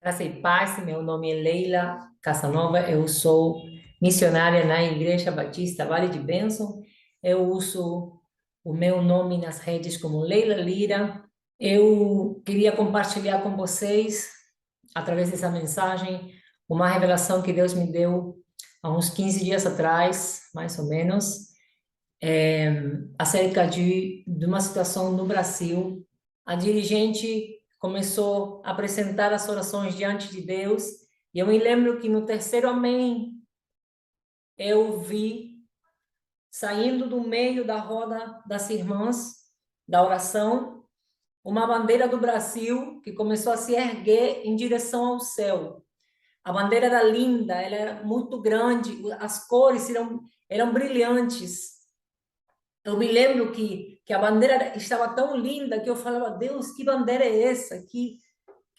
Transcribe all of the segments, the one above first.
Graça e paz, meu nome é Leila Casanova, eu sou missionária na Igreja Batista Vale de Bênção. Eu uso o meu nome nas redes como Leila Lira. Eu queria compartilhar com vocês, através dessa mensagem, uma revelação que Deus me deu há uns 15 dias atrás, mais ou menos, acerca de uma situação no Brasil. A dirigente começou a apresentar as orações diante de Deus, e eu me lembro que no terceiro amém, eu vi, saindo do meio da roda das irmãs, da oração, uma bandeira do Brasil que começou a se erguer em direção ao céu. A bandeira era linda, ela era muito grande, as cores eram brilhantes. Eu me lembro que a bandeira estava tão linda que eu falava, Deus, que bandeira é essa? Que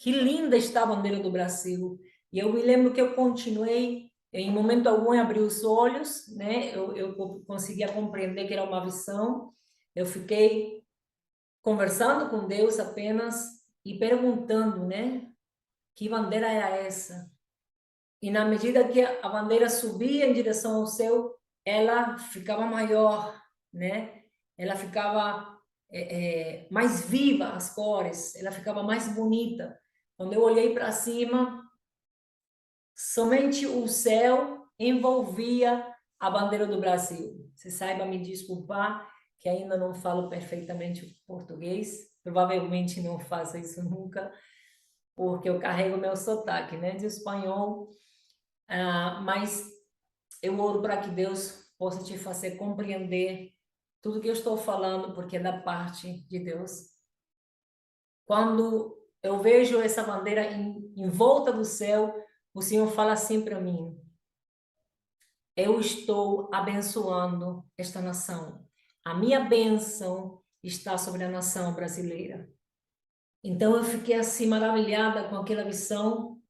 linda está a bandeira do Brasil. E eu me lembro que eu continuei, em momento algum, abri os olhos, né? Eu conseguia compreender que era uma visão. Eu fiquei conversando com Deus apenas e perguntando, né? Que bandeira era essa? E na medida que a bandeira subia em direção ao céu, ela ficava maior, né? Ela ficava mais viva, as cores, ela ficava mais bonita. Quando eu olhei para cima, somente o céu envolvia a bandeira do Brasil. Você saiba me desculpar, que ainda não falo perfeitamente o português, provavelmente não faço isso nunca, porque eu carrego meu sotaque, né, de espanhol. Mas eu oro para que Deus possa te fazer compreender tudo que eu estou falando, porque é da parte de Deus. Quando eu vejo essa bandeira em volta do céu, o Senhor fala assim para mim: eu estou abençoando esta nação. A minha bênção está sobre a nação brasileira. Então eu fiquei assim maravilhada com aquela visão,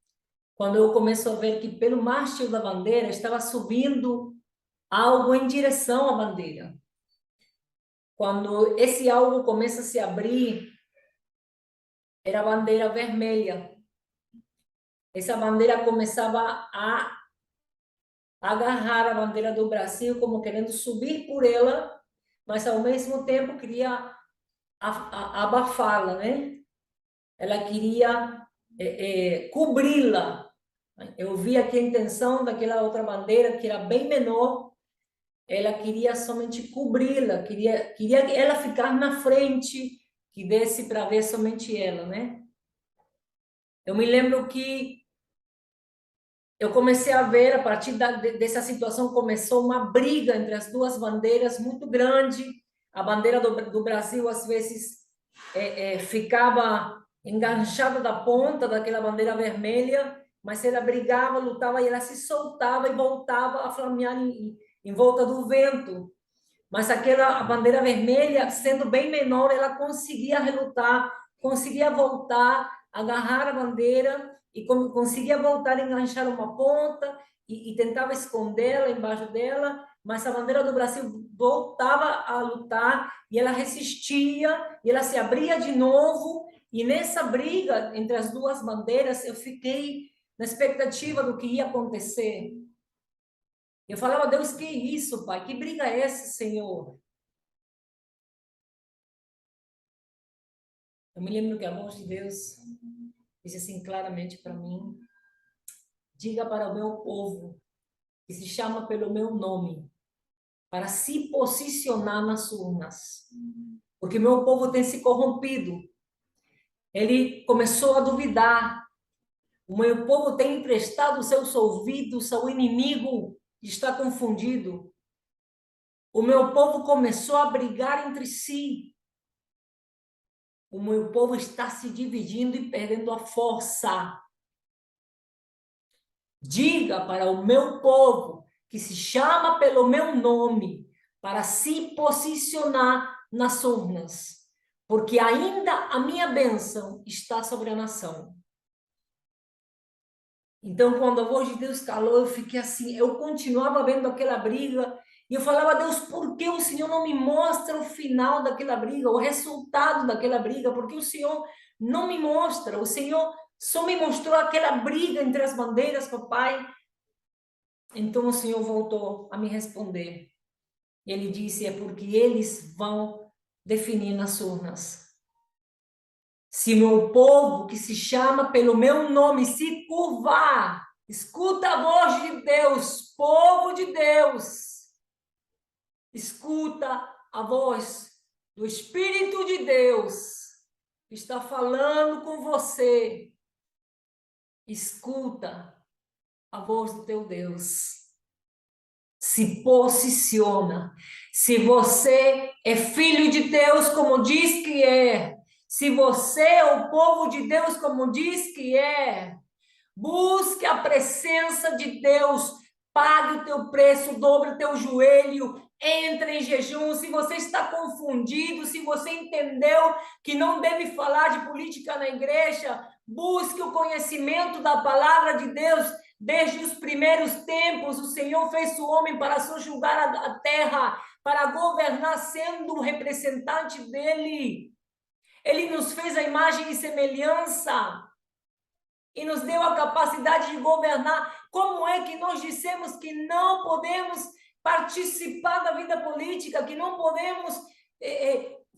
quando eu começo a ver que pelo mástil da bandeira estava subindo algo em direção à bandeira. Quando esse algo começa a se abrir, era a bandeira vermelha. Essa bandeira começava a agarrar a bandeira do Brasil, como querendo subir por ela, mas ao mesmo tempo queria abafá-la, né? Ela queria cobri-la. Eu vi aqui a intenção daquela outra bandeira, que era bem menor, ela queria somente cobri-la, queria ela ficar na frente, que desse para ver somente ela, né? Eu me lembro que eu comecei a ver, a partir dessa situação, começou uma briga entre as duas bandeiras muito grande. A bandeira do Brasil, às vezes, ficava enganchada da ponta daquela bandeira vermelha, mas ela brigava, lutava e ela se soltava e voltava a flamear em volta do vento. Mas aquela a bandeira vermelha, sendo bem menor, ela conseguia relutar, conseguia voltar, agarrar a bandeira e conseguia voltar a enganchar uma ponta e tentava escondê-la embaixo dela, mas a bandeira do Brasil voltava a lutar e ela resistia e ela se abria de novo. E nessa briga entre as duas bandeiras, eu fiquei na expectativa do que ia acontecer. Eu falava, Deus, que isso, Pai? Que briga é essa, Senhor? Eu me lembro que a voz de Deus disse assim claramente para mim: diga para o meu povo, que se chama pelo meu nome, para se posicionar nas urnas. Porque meu povo tem se corrompido. Ele começou a duvidar. O meu povo tem emprestado seus ouvidos ao inimigo e está confundido. O meu povo começou a brigar entre si. O meu povo está se dividindo e perdendo a força. Diga para o meu povo, que se chama pelo meu nome, para se posicionar nas urnas, porque ainda a minha bênção está sobre a nação. Então, quando a voz de Deus calou, eu fiquei assim, eu continuava vendo aquela briga, e eu falava, Deus, por que o Senhor não me mostra o final daquela briga, o resultado daquela briga? Porque o Senhor não me mostra, o Senhor Só me mostrou aquela briga entre as bandeiras, papai. Então o Senhor voltou a me responder. E ele disse, é porque eles vão definir nas urnas. Se meu povo, que se chama pelo meu nome, se curvar, escuta a voz de Deus, povo de Deus, escuta a voz do Espírito de Deus, que está falando com você. Escuta a voz do teu Deus. Se posiciona. Se você é filho de Deus, como diz que é, se você é o povo de Deus, como diz que é, busque a presença de Deus, pague o teu preço, dobre o teu joelho, entre em jejum. Se você está confundido, se você entendeu que não deve falar de política na igreja, busque o conhecimento da palavra de Deus. Desde os primeiros tempos, o Senhor fez o homem para subjugar a terra, para governar, sendo o representante dele. Ele nos fez a imagem e semelhança e nos deu a capacidade de governar. Como é que nós dissemos que não podemos participar da vida política, que não podemos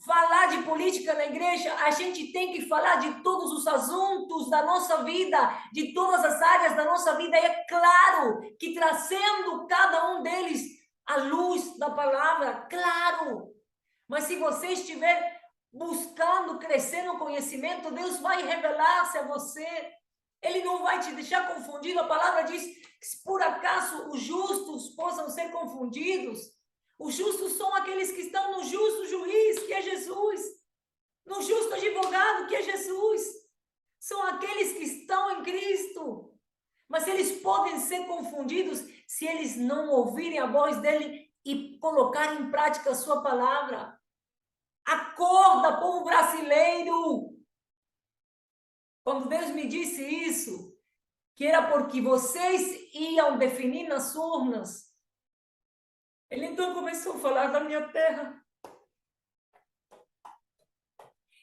falar de política na igreja? A gente tem que falar de todos os assuntos da nossa vida, de todas as áreas da nossa vida. E é claro que trazendo cada um deles à luz da palavra, claro. Mas se você estiver buscando crescer no conhecimento, Deus vai revelar-se a você. Ele não vai te deixar confundido. A palavra diz que se por acaso os justos possam ser confundidos, os justos são aqueles que estão no justo juiz, que é Jesus, no justo advogado, que é Jesus. São aqueles que estão em Cristo. Mas eles podem ser confundidos se eles não ouvirem a voz dele e colocarem em prática a sua palavra. Acorda, povo brasileiro! Quando Deus me disse isso, que era porque vocês iam definir nas urnas, ele então começou a falar da minha terra.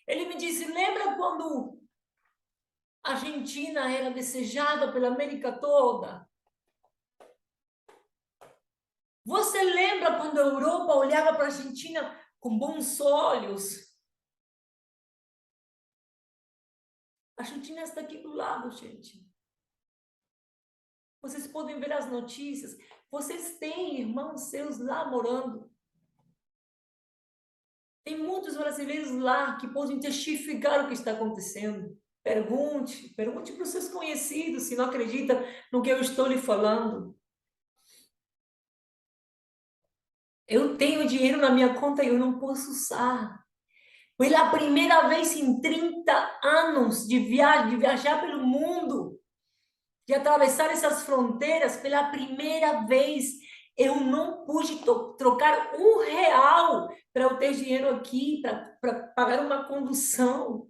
Ele me disse, lembra quando a Argentina era desejada pela América toda? Você lembra quando a Europa olhava para a Argentina com bons olhos? A Argentina está aqui do lado, gente. Vocês podem ver as notícias. Vocês têm irmãos seus lá morando. Tem muitos brasileiros lá que podem testificar o que está acontecendo. Pergunte para os seus conhecidos se não acredita no que eu estou lhe falando. Eu tenho dinheiro na minha conta e eu não posso usar. Pela primeira vez em 30 anos de viajar pelo mundo, de atravessar essas fronteiras, pela primeira vez, eu não pude trocar R$1 para eu ter dinheiro aqui, para pagar uma condução.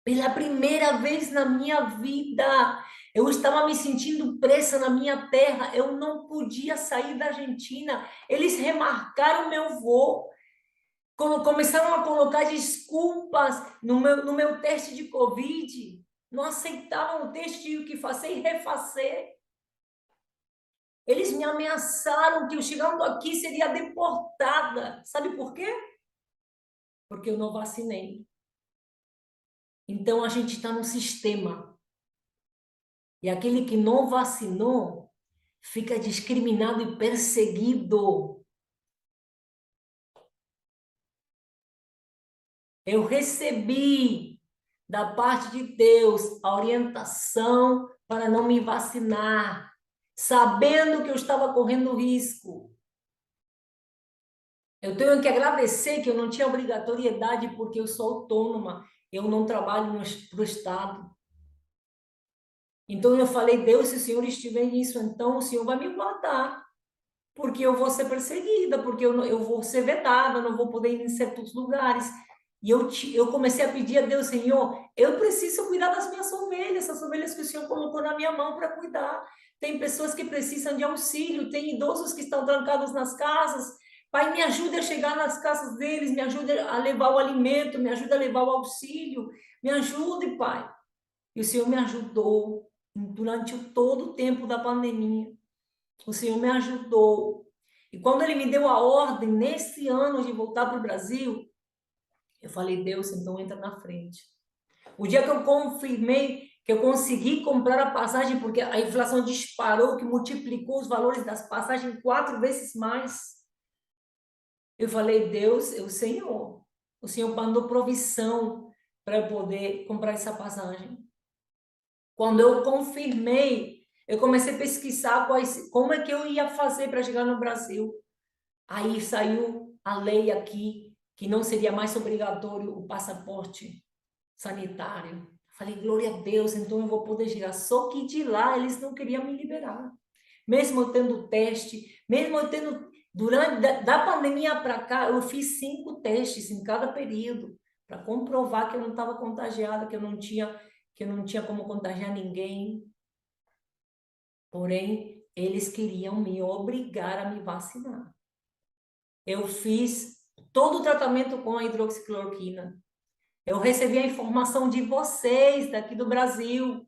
Pela primeira vez na minha vida, eu estava me sentindo presa na minha terra, eu não podia sair da Argentina. Eles remarcaram meu voo, começaram a colocar desculpas no meu teste de Covid. Não aceitavam o teste, tive que fazer e refazer. Eles me ameaçaram que eu chegando aqui seria deportada. Sabe por quê? Porque eu não vacinei. Então a gente está no sistema. E aquele que não vacinou fica discriminado e perseguido. Eu recebi da parte de Deus a orientação para não me vacinar, sabendo que eu estava correndo risco. Eu tenho que agradecer que eu não tinha obrigatoriedade porque eu sou autônoma, eu não trabalho para o Estado. Então eu falei, Deus, se o Senhor estiver nisso, então o Senhor vai me guardar, porque eu vou ser perseguida, porque eu vou ser vetada, não vou poder ir em certos lugares. E eu comecei a pedir a Deus, Senhor, eu preciso cuidar das minhas ovelhas, as ovelhas que o Senhor colocou na minha mão para cuidar. Tem pessoas que precisam de auxílio, tem idosos que estão trancados nas casas, Pai, me ajude a chegar nas casas deles, me ajude a levar o alimento, me ajude a levar o auxílio, me ajude, Pai. E o Senhor me ajudou durante todo o tempo da pandemia. O Senhor me ajudou. E quando Ele me deu a ordem, nesse ano, de voltar para o Brasil, eu falei, Deus, então entra na frente. O dia que eu confirmei que eu consegui comprar a passagem, porque a inflação disparou, que multiplicou os valores das passagens 4 vezes mais. Eu falei, Deus, o Senhor mandou provisão para eu poder comprar essa passagem. Quando eu confirmei, eu comecei a pesquisar como é que eu ia fazer para chegar no Brasil. Aí saiu a lei aqui, que não seria mais obrigatório o passaporte sanitário. Falei, glória a Deus, então eu vou poder chegar. Só que de lá eles não queriam me liberar. Mesmo eu tendo teste, mesmo eu tendo... Durante da pandemia para cá, eu fiz 5 testes em cada período para comprovar que eu não estava contagiada, que eu não tinha como contagiar ninguém. Porém, eles queriam me obrigar a me vacinar. Eu fiz todo o tratamento com a hidroxicloroquina. Eu recebi a informação de vocês daqui do Brasil.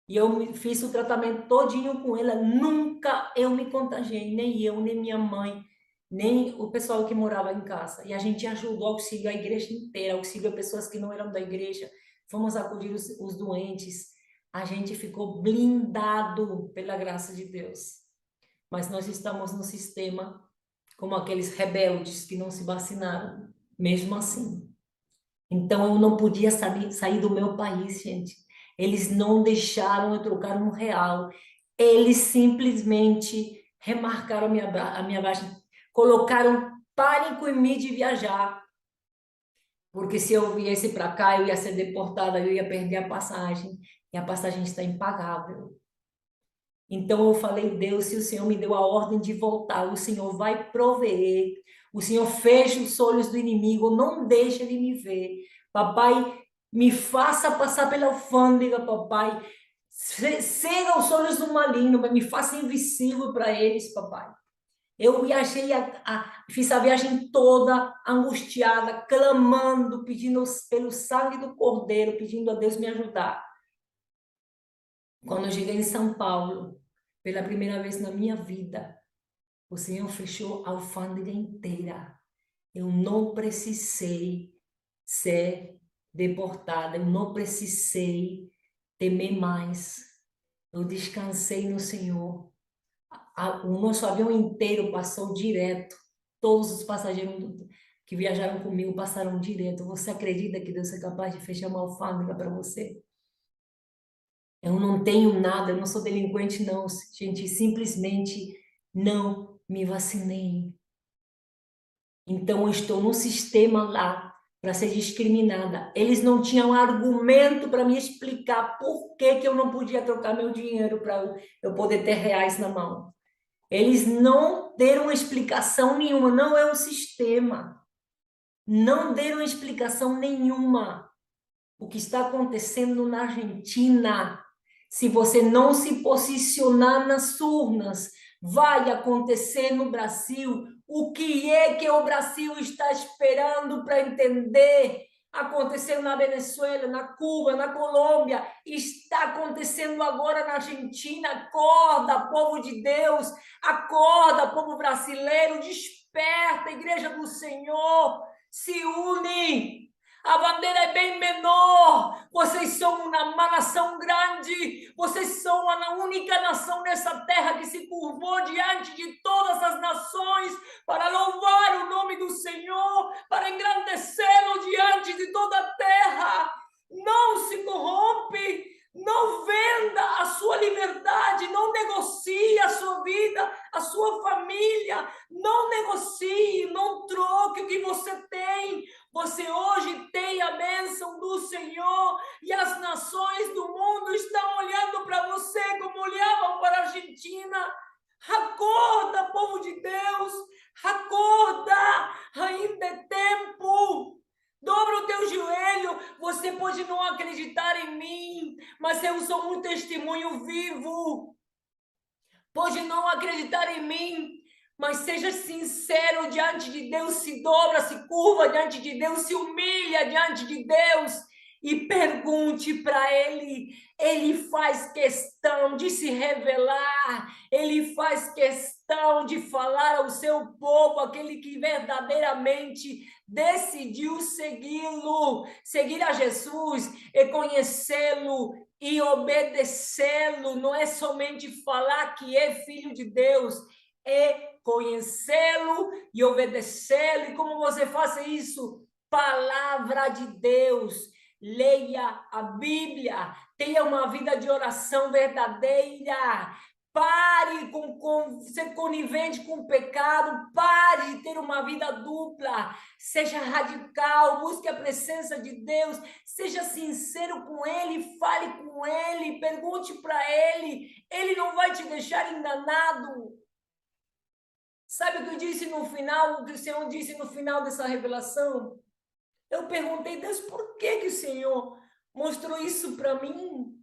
E eu fiz o tratamento todinho com ela. Nunca eu me contagiei, nem eu, nem minha mãe, nem o pessoal que morava em casa. E a gente ajudou, auxílio a igreja inteira, auxílio a pessoas que não eram da igreja. Fomos acudir os doentes. A gente ficou blindado pela graça de Deus. Mas nós estamos no sistema como aqueles rebeldes que não se vacinaram, mesmo assim. Então, eu não podia sair do meu país, gente. Eles não deixaram eu trocar R$ 1. Eles simplesmente remarcaram a minha viagem, colocaram pânico em mim de viajar. Porque se eu viesse para cá, eu ia ser deportada, eu ia perder a passagem. E a passagem está impagável. Então eu falei, Deus, se o Senhor me deu a ordem de voltar, o Senhor vai prover. O Senhor fecha os olhos do inimigo, não deixa ele me ver. Papai, me faça passar pela alfândega, papai. Cega os olhos do maligno, me faça invisível para eles, papai. Eu viajei, fiz a viagem toda angustiada, clamando, pedindo pelo sangue do Cordeiro, pedindo a Deus me ajudar. Quando eu cheguei em São Paulo, pela primeira vez na minha vida, o Senhor fechou a alfândega inteira. Eu não precisei ser deportada, eu não precisei temer mais. Eu descansei no Senhor. O nosso avião inteiro passou direto. Todos os passageiros que viajaram comigo passaram direto. Você acredita que Deus é capaz de fechar uma alfândega para você? Eu não tenho nada, eu não sou delinquente, não, gente. Simplesmente não me vacinei. Então, eu estou no sistema lá para ser discriminada. Eles não tinham argumento para me explicar por que eu não podia trocar meu dinheiro para eu poder ter reais na mão. Eles não deram explicação nenhuma, não é o sistema. Não deram explicação nenhuma. O que está acontecendo na Argentina, se você não se posicionar nas urnas, vai acontecer no Brasil. O que é que o Brasil está esperando para entender? Aconteceu na Venezuela, na Cuba, na Colômbia, está acontecendo agora na Argentina. Acorda, povo de Deus, acorda, povo brasileiro, desperta, Igreja do Senhor, se une. A bandeira é bem menor. Vocês são uma nação grande. Vocês são a única nação nessa terra que se curvou diante de todas as nações para louvar o nome do Senhor, para engrandecê-lo diante de toda a terra. Não se corrompe. Não venda a sua liberdade, não negocie a sua vida, a sua família, não negocie, não troque o que você tem. Você hoje tem a bênção do Senhor e as nações do mundo estão olhando para você como olhavam para a Argentina. Acorda, povo de Deus, acorda, ainda é tempo. Dobra o teu joelho. Você pode não acreditar em mim, mas eu sou um testemunho vivo. Pode não acreditar em mim, mas seja sincero diante de Deus, se dobra, se curva diante de Deus, se humilha diante de Deus e pergunte para Ele. Ele faz questão de se revelar, Ele faz questão de falar ao seu povo, aquele que verdadeiramente decidiu segui-lo, seguir a Jesus e conhecê-lo e obedecê-lo. Não é somente falar que é filho de Deus, é conhecê-lo e obedecê-lo. E como você faz isso? Palavra de Deus. Leia a Bíblia, tenha uma vida de oração verdadeira. Pare com ser conivente com o pecado, pare de ter uma vida dupla, seja radical, busque a presença de Deus, seja sincero com Ele, fale com Ele, pergunte para Ele não vai te deixar enganado. Sabe o que eu disse no final, o que o Senhor disse no final dessa revelação? Eu perguntei, Deus, por que o Senhor mostrou isso para mim?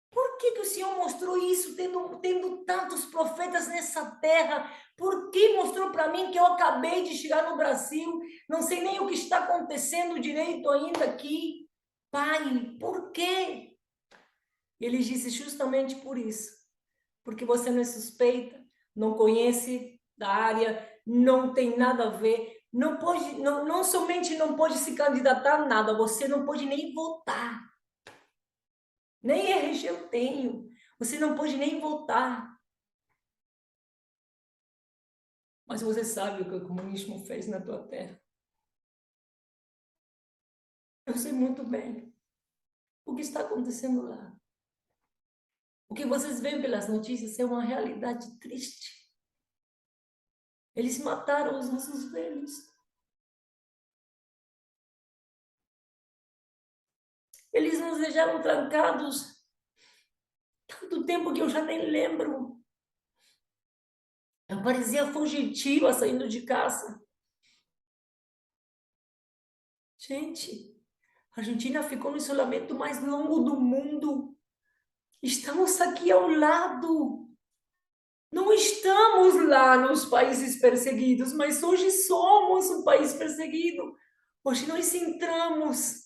Por que o Senhor mostrou isso, tendo tantos profetas nessa terra? Por que mostrou para mim que eu acabei de chegar no Brasil? Não sei nem o que está acontecendo direito ainda aqui. Pai, por quê? Ele disse justamente por isso. Porque você não é suspeita, não conhece da área, não tem nada a ver, não somente não pode se candidatar a nada, você não pode nem votar. Nem RG eu tenho. Você não pode nem votar. Mas você sabe o que o comunismo fez na tua terra. Eu sei muito bem o que está acontecendo lá. O que vocês veem pelas notícias é uma realidade triste. Eles mataram os nossos velhos. Eles nos deixaram trancados tanto tempo que eu já nem lembro. Eu parecia fugitiva saindo de casa. Gente, a Argentina ficou no isolamento mais longo do mundo. Estamos aqui ao lado. Não estamos lá nos países perseguidos, mas hoje somos um país perseguido. Hoje nós entramos.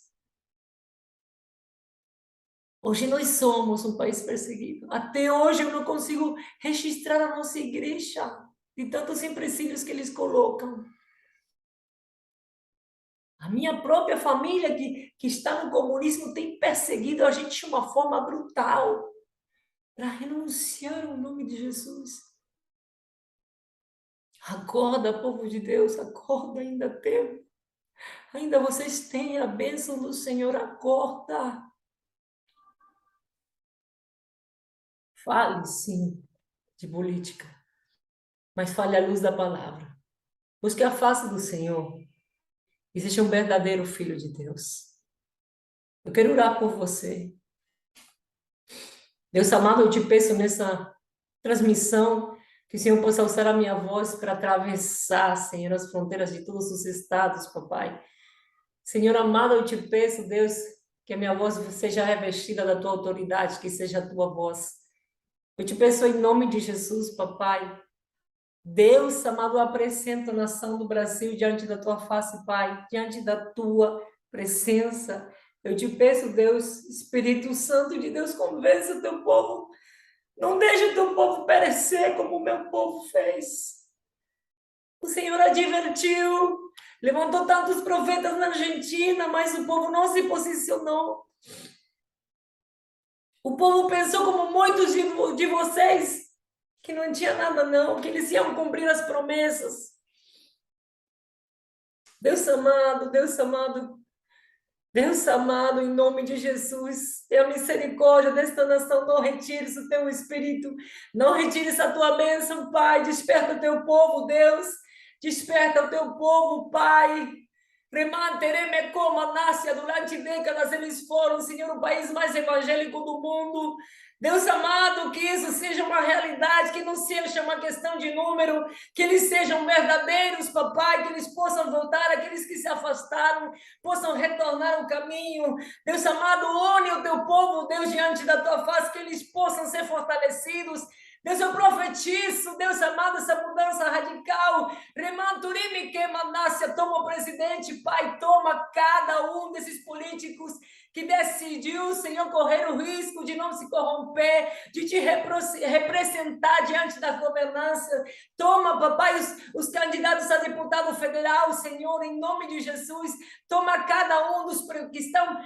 Hoje nós somos um país perseguido. Até hoje eu não consigo registrar a nossa igreja de tantos empecilhos que eles colocam. A minha própria família, que está no comunismo, tem perseguido a gente de uma forma brutal para renunciar ao nome de Jesus. Acorda, povo de Deus, acorda, ainda tempo. Ainda vocês têm a bênção do Senhor, acorda. Fale, sim, de política, mas fale à luz da palavra. Busque a face do Senhor e seja um verdadeiro filho de Deus. Eu quero orar por você. Deus amado, eu te peço nessa transmissão que o Senhor possa usar a minha voz para atravessar, Senhor, as fronteiras de todos os estados, papai. Senhor amado, eu te peço, Deus, que a minha voz seja revestida da tua autoridade, que seja a tua voz. Eu te peço em nome de Jesus, papai. Deus amado, apresenta a nação do Brasil diante da tua face, Pai, diante da tua presença. Eu te peço, Deus, Espírito Santo de Deus, convença o teu povo. Não deixe o teu povo perecer como o meu povo fez. O Senhor advertiu, levantou tantos profetas na Argentina, mas o povo não se posicionou. O povo pensou como muitos de vocês, que não tinha nada não, que eles iam cumprir as promessas. Deus amado, Deus amado, Deus amado, em nome de Jesus, tenha misericórdia desta nação, não retires o teu espírito, não retires a tua bênção, Pai, desperta o teu povo, Deus, desperta o teu povo, Pai. Remantereme como a Nácia, durante décadas eles foram, Senhor, o país mais evangélico do mundo. Deus amado, que isso seja uma realidade, que não seja uma questão de número, que eles sejam verdadeiros, papai, que eles possam voltar, aqueles que se afastaram, possam retornar ao caminho. Deus amado, une o teu povo, Deus, diante da tua face, que eles possam ser fortalecidos, Deus, eu profetizo, Deus amado, essa mudança radical. Remanturimi que mandácia, toma o presidente, Pai, toma cada um desses políticos que decidiu, Senhor, correr o risco de não se corromper, de te representar diante da governança. Toma, papai, os candidatos a deputado federal, Senhor, em nome de Jesus. Toma cada um dos que estão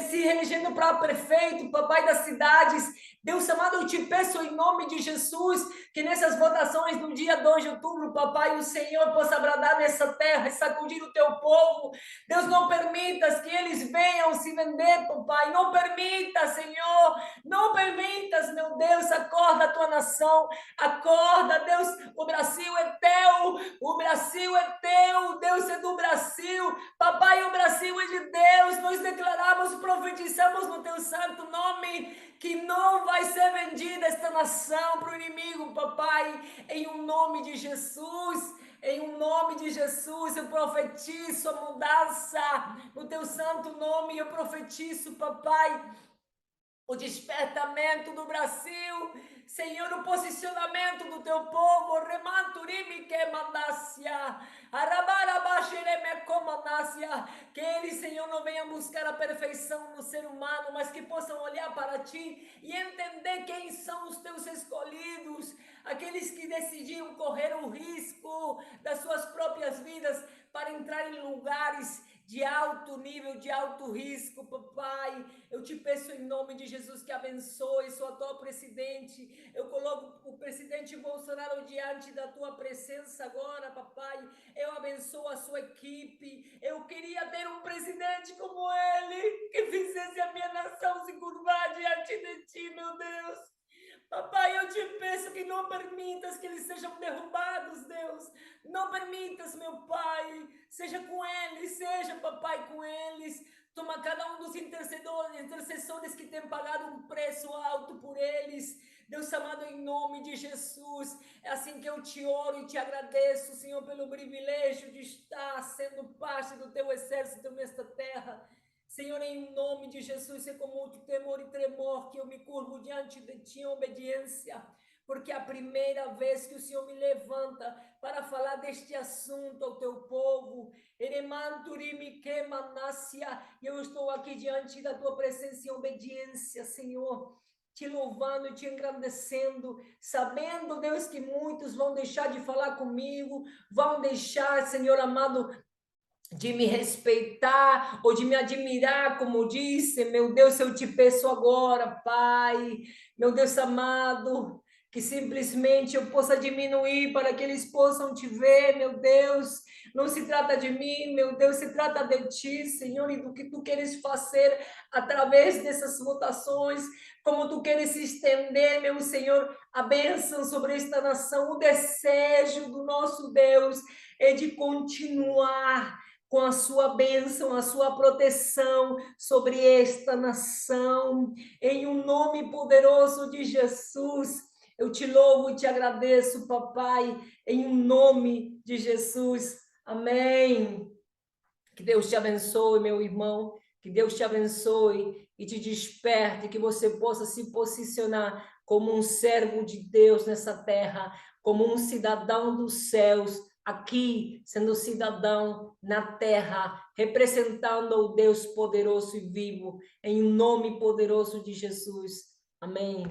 se reelegendo para prefeito, papai das cidades. Deus amado, eu te peço em nome de Jesus que nessas votações no dia 2 de outubro, papai, o Senhor possa bradar nessa terra e sacudir o teu povo. Deus, não permitas que eles venham se vender, papai. Não permita, Senhor. Não permitas, meu Deus. Acorda a tua nação. Acorda, Deus. O Brasil é teu. O Brasil é teu. Deus é do Brasil. Papai, o Brasil é de Deus. Nós declaramos, profetizamos no teu santo nome que não vai ser vendida esta nação para o inimigo, papai. Em um nome de Jesus. Em um nome de Jesus, eu profetizo a mudança no teu santo nome. Eu profetizo, papai, o despertamento do Brasil, Senhor, o posicionamento do teu povo, remanturimi que mandácia, que eles, Senhor, não venham buscar a perfeição no ser humano, mas que possam olhar para ti e entender quem são os teus escolhidos, aqueles que decidiram correr o risco das suas próprias vidas para entrar em lugares de alto nível, de alto risco, papai. Eu te peço em nome de Jesus que abençoe sua atual presidente. Eu coloco o presidente Bolsonaro diante da tua presença agora, papai. Eu abençoo a sua equipe. Eu queria ter um presidente como ele, que fizesse a minha nação se curvar diante de ti, meu Deus. Papai, eu te peço que não permitas que eles sejam derrubados, Deus. Não permitas, meu Pai. Seja com eles, seja, papai, com eles. Toma cada um dos intercessores que tem pagado um preço alto por eles. Deus amado, em nome de Jesus. É assim que eu te oro e te agradeço, Senhor, pelo privilégio de estar sendo parte do teu exército nesta terra. Senhor, em nome de Jesus, é com muito temor e tremor que eu me curvo diante de ti em obediência, porque é a primeira vez que o Senhor me levanta para falar deste assunto ao teu povo. E eu estou aqui diante da tua presença em obediência, Senhor, te louvando e te engrandecendo, sabendo, Deus, que muitos vão deixar de falar comigo, vão deixar, Senhor amado, de me respeitar ou de me admirar, como disse. Meu Deus, eu te peço agora, Pai, meu Deus amado, que simplesmente eu possa diminuir para que eles possam te ver, meu Deus. Não se trata de mim, meu Deus, se trata de ti, Senhor, e do que tu queres fazer através dessas votações, como tu queres estender, meu Senhor, a bênção sobre esta nação. O desejo do nosso Deus é de continuar com a sua bênção, a sua proteção sobre esta nação, em um nome poderoso de Jesus. Eu te louvo e te agradeço, papai, em um nome de Jesus. Amém. Que Deus te abençoe, meu irmão, que Deus te abençoe e te desperte, que você possa se posicionar como um servo de Deus nessa terra, como um cidadão dos céus, aqui, sendo cidadão na terra, representando o Deus poderoso e vivo, em nome poderoso de Jesus. Amém.